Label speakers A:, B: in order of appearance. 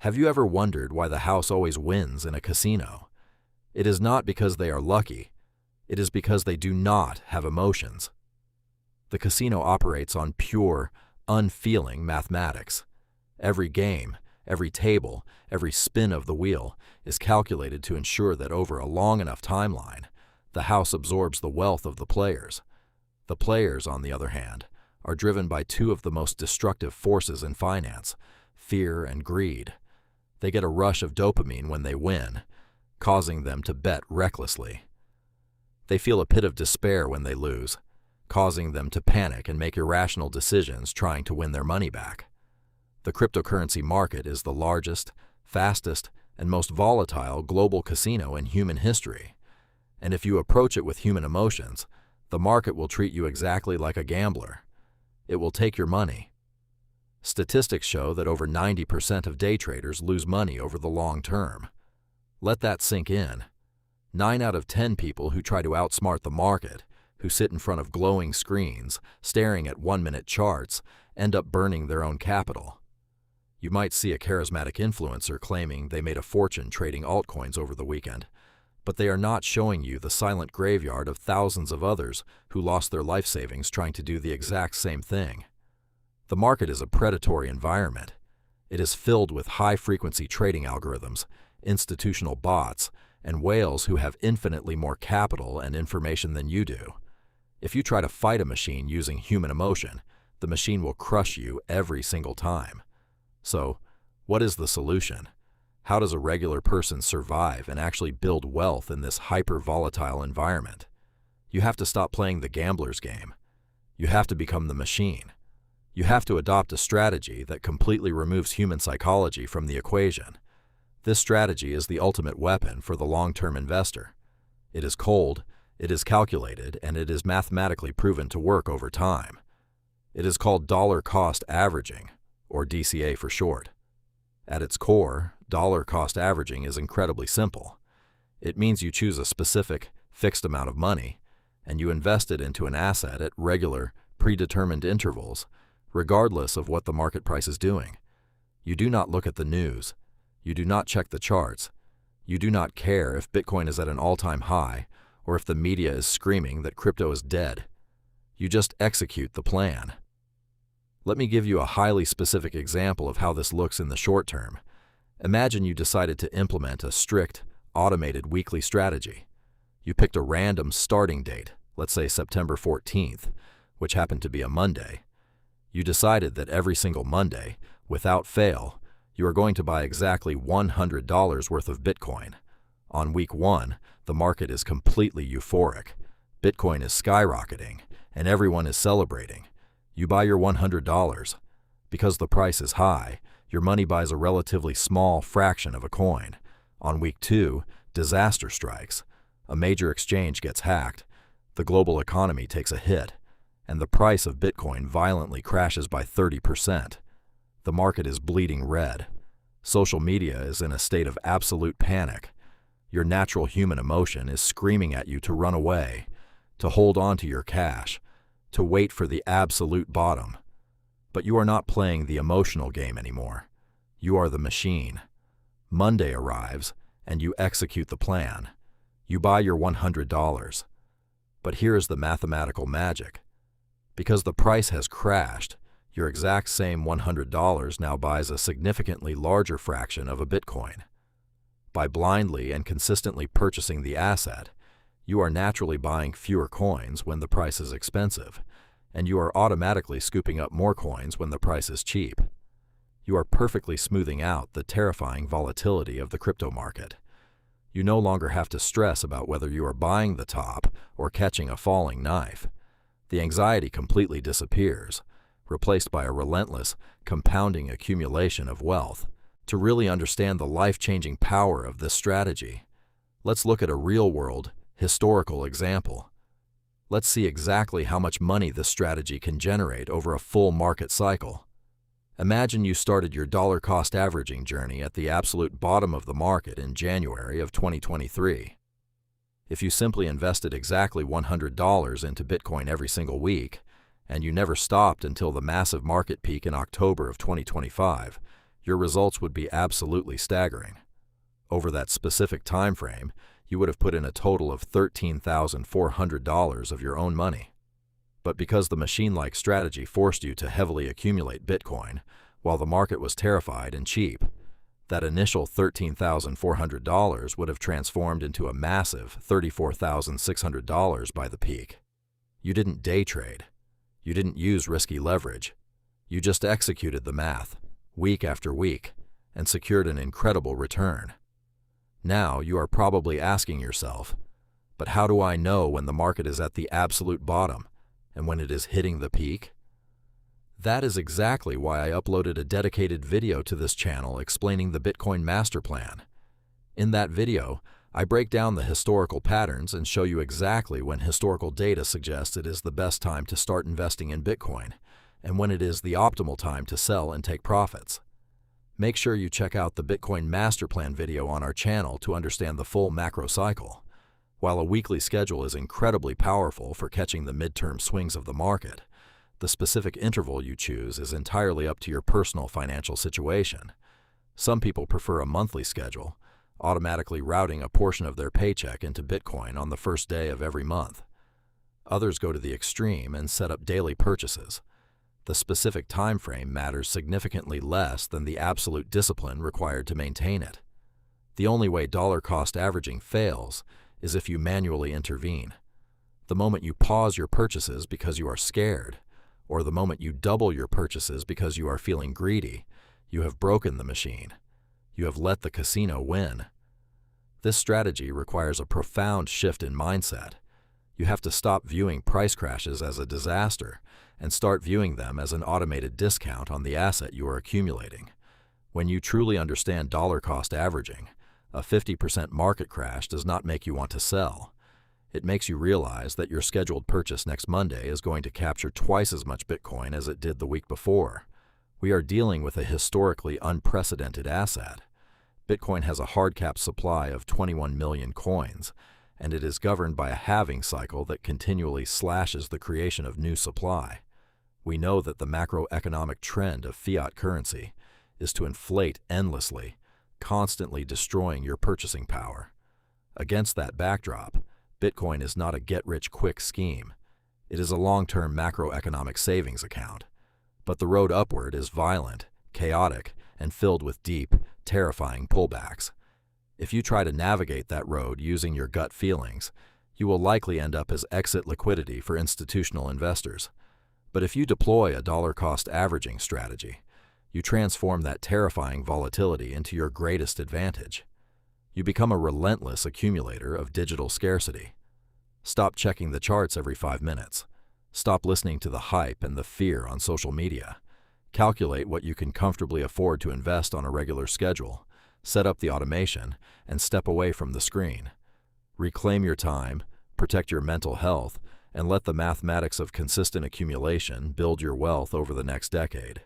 A: Have you ever wondered why the house always wins in a casino? It is not because they are lucky. It is because they do not have emotions. The casino operates on pure, unfeeling mathematics. Every game, every table, every spin of the wheel is calculated to ensure that over a long enough timeline, the house absorbs the wealth of the players. The players, on the other hand, are driven by two of the most destructive forces in finance, fear and greed. They get a rush of dopamine when they win, causing them to bet recklessly. They feel a pit of despair when they lose, causing them to panic and make irrational decisions trying to win their money back. The cryptocurrency market is the largest, fastest, and most volatile global casino in human history. And if you approach it with human emotions, the market will treat you exactly like a gambler. It will take your money. Statistics show that over 90% of day traders lose money over the long term. Let that sink in. 9 out of 10 people who try to outsmart the market, who sit in front of glowing screens, staring at 1-minute charts, end up burning their own capital. You might see a charismatic influencer claiming they made a fortune trading altcoins over the weekend, but they are not showing you the silent graveyard of thousands of others who lost their life savings trying to do the exact same thing. The market is a predatory environment. It is filled with high-frequency trading algorithms, institutional bots, and whales who have infinitely more capital and information than you do. If you try to fight a machine using human emotion, the machine will crush you every single time. So, what is the solution? How does a regular person survive and actually build wealth in this hyper-volatile environment? You have to stop playing the gambler's game. You have to become the machine. You have to adopt a strategy that completely removes human psychology from the equation. This strategy is the ultimate weapon for the long-term investor. It is cold, it is calculated, and it is mathematically proven to work over time. It is called dollar-cost averaging, or DCA for short. At its core, dollar-cost averaging is incredibly simple. It means you choose a specific, fixed amount of money, and you invest it into an asset at regular, predetermined intervals, regardless of what the market price is doing. You do not look at the news. You do not check the charts. You do not care if Bitcoin is at an all-time high or if the media is screaming that crypto is dead. You just execute the plan. Let me give you a highly specific example of how this looks in the short term. Imagine you decided to implement a strict, automated weekly strategy. You picked a random starting date, let's say September 14th, which happened to be a Monday. You decided that every single Monday, without fail, you are going to buy exactly $100 worth of Bitcoin. On week 1, the market is completely euphoric. Bitcoin is skyrocketing, and everyone is celebrating. You buy your $100. Because the price is high, your money buys a relatively small fraction of a coin. On week 2, disaster strikes. A major exchange gets hacked. The global economy takes a hit, and the price of Bitcoin violently crashes by 30%. The market is bleeding red. Social media is in a state of absolute panic. Your natural human emotion is screaming at you to run away, to hold on to your cash, to wait for the absolute bottom. But you are not playing the emotional game anymore. You are the machine. Monday arrives, and you execute the plan. You buy your $100. But here is the mathematical magic. Because the price has crashed, your exact same $100 now buys a significantly larger fraction of a Bitcoin. By blindly and consistently purchasing the asset, you are naturally buying fewer coins when the price is expensive, and you are automatically scooping up more coins when the price is cheap. You are perfectly smoothing out the terrifying volatility of the crypto market. You no longer have to stress about whether you are buying the top or catching a falling knife. The anxiety completely disappears, replaced by a relentless, compounding accumulation of wealth. To really understand the life-changing power of this strategy, let's look at a real-world, historical example. Let's see exactly how much money this strategy can generate over a full market cycle. Imagine you started your dollar-cost averaging journey at the absolute bottom of the market in January of 2023. If you simply invested exactly $100 into Bitcoin every single week, and you never stopped until the massive market peak in October of 2025, your results would be absolutely staggering. Over that specific time frame, you would have put in a total of $13,400 of your own money. But because the machine-like strategy forced you to heavily accumulate Bitcoin, while the market was terrified and cheap, that initial $13,400 would have transformed into a massive $34,600 by the peak. You didn't day trade. You didn't use risky leverage. You just executed the math, week after week, and secured an incredible return. Now you are probably asking yourself, but how do I know when the market is at the absolute bottom and when it is hitting the peak? That is exactly why I uploaded a dedicated video to this channel explaining the Bitcoin master plan. In that video, I break down the historical patterns and show you exactly when historical data suggests it is the best time to start investing in Bitcoin and when it is the optimal time to sell and take profits. Make sure you check out the Bitcoin master plan video on our channel to understand the full macro cycle. While a weekly schedule is incredibly powerful for catching the midterm swings of the market, the specific interval you choose is entirely up to your personal financial situation. Some people prefer a monthly schedule, automatically routing a portion of their paycheck into Bitcoin on the first day of every month. Others go to the extreme and set up daily purchases. The specific time frame matters significantly less than the absolute discipline required to maintain it. The only way dollar cost averaging fails is if you manually intervene. The moment you pause your purchases because you are scared, or the moment you double your purchases because you are feeling greedy, you have broken the machine. You have let the casino win. This strategy requires a profound shift in mindset. You have to stop viewing price crashes as a disaster and start viewing them as an automated discount on the asset you are accumulating. When you truly understand dollar cost averaging, a 50% market crash does not make you want to sell. It makes you realize that your scheduled purchase next Monday is going to capture twice as much Bitcoin as it did the week before. We are dealing with a historically unprecedented asset. Bitcoin has a hard cap supply of 21 million coins, and it is governed by a halving cycle that continually slashes the creation of new supply. We know that the macroeconomic trend of fiat currency is to inflate endlessly, constantly destroying your purchasing power. Against that backdrop, Bitcoin is not a get-rich-quick scheme. It is a long-term macroeconomic savings account. But the road upward is violent, chaotic, and filled with deep, terrifying pullbacks. If you try to navigate that road using your gut feelings, you will likely end up as exit liquidity for institutional investors. But if you deploy a dollar cost averaging strategy, you transform that terrifying volatility into your greatest advantage. You become a relentless accumulator of digital scarcity. Stop checking the charts every 5 minutes. Stop listening to the hype and the fear on social media. Calculate what you can comfortably afford to invest on a regular schedule. Set up the automation, and step away from the screen. Reclaim your time, protect your mental health, and let the mathematics of consistent accumulation build your wealth over the next decade.